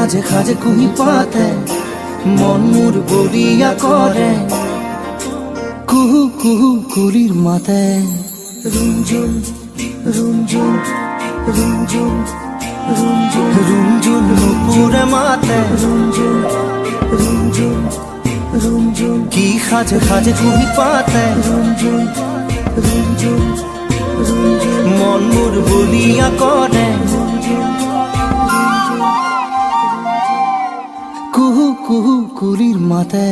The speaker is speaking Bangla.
খাজে খাজে কুহি পাতে মন মোর বলিয়া করে কুহু কুহু কুলির মাতে রুমঝুম রুমঝুম রুমঝুম রুমঝুম রুমঝুম নুপুরে মাতে রুমঝুম রুমঝুম রুমঝুম কি খাজে খাজে কুহি পাতে রুমঝুম রুমঝুম রুমঝুম মন মোর বলিয়া করে কুহু কুহু কুলির মাতে।